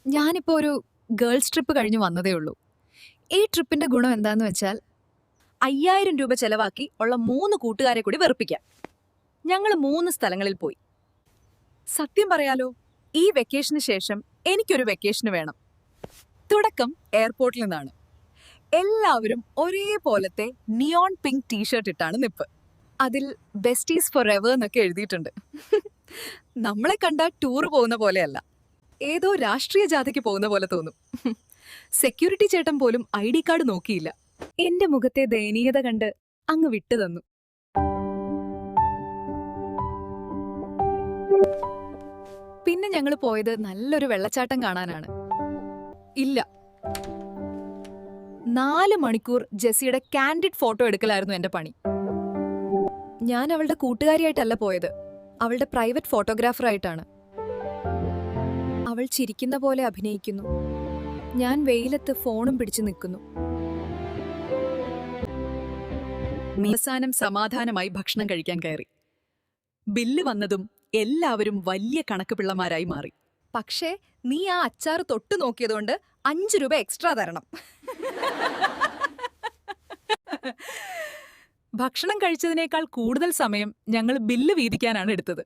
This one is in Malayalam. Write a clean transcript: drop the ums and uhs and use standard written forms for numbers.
ഞാനിപ്പോ ഒരു ഗേൾസ് ട്രിപ്പ് കഴിഞ്ഞ് വന്നതേ ഉള്ളൂ. ഈ ട്രിപ്പിന്റെ ഗുണം എന്താന്ന് വെച്ചാൽ 5000 രൂപ ചെലവാക്കി ഉള്ള 3 കൂട്ടുകാരെ കൂടി വെറുപ്പിക്കാം. ഞങ്ങൾ 3 സ്ഥലങ്ങളിൽ പോയി. സത്യം പറയാലോ, ഈ വെക്കേഷന് ശേഷം എനിക്കൊരു വെക്കേഷന് വേണം. തുടക്കം എയർപോർട്ടിൽ നിന്നാണ്. എല്ലാവരും ഒരേപോലത്തെ നിയോൺ പിങ്ക് ടീഷർട്ട് ഇട്ടാണ് നിപ്പ്. അതിൽ ബെസ്റ്റീസ് ഫോർ എവർ എന്നൊക്കെ എഴുതിയിട്ടുണ്ട്. നമ്മളെ കണ്ട ടൂർ പോകുന്ന പോലെയല്ല, ഏതോ രാഷ്ട്രീയ ജാഥയ്ക്ക് പോകുന്ന പോലെ തോന്നും. സെക്യൂരിറ്റി ചേട്ടൻ പോലും ID കാർഡ് നോക്കിയില്ല. എന്റെ മുഖത്തെ ദയനീയത കണ്ട് അങ്ങ് വിട്ടുതന്നു. പിന്നെ ഞങ്ങൾ പോയത് നല്ലൊരു വെള്ളച്ചാട്ടം കാണാനാണ്. ഇല്ല, 4 മണിക്കൂർ ജെസ്സിയുടെ കാൻഡിഡ് ഫോട്ടോ എടുക്കലായിരുന്നു എന്റെ പണി. ഞാൻ അവളുടെ കൂട്ടുകാരിയായിട്ടല്ല പോയത്, അവളുടെ പ്രൈവറ്റ് ഫോട്ടോഗ്രാഫറായിട്ടാണ്. അവൾ ചിരിക്കുന്ന പോലെ അഭിനയിക്കുന്നു. ഞാൻ വെയിലത്ത് ഫോണും പിടിച്ചു നിൽക്കുന്നു. അവസാനം സമാധാനമായി ഭക്ഷണം കഴിക്കാൻ കയറി. ബില്ല് വന്നതും എല്ലാവരും വലിയ കണക്ക് പിള്ളമാരായി മാറി. പക്ഷേ നീ ആ അച്ചാറ് തൊട്ടു നോക്കിയതുകൊണ്ട് 5 രൂപ എക്സ്ട്രാ തരണം. ഭക്ഷണം കഴിച്ചതിനേക്കാൾ കൂടുതൽ സമയം ഞങ്ങൾ ബില്ല് വീതിക്കാനാണ് എടുത്തത്.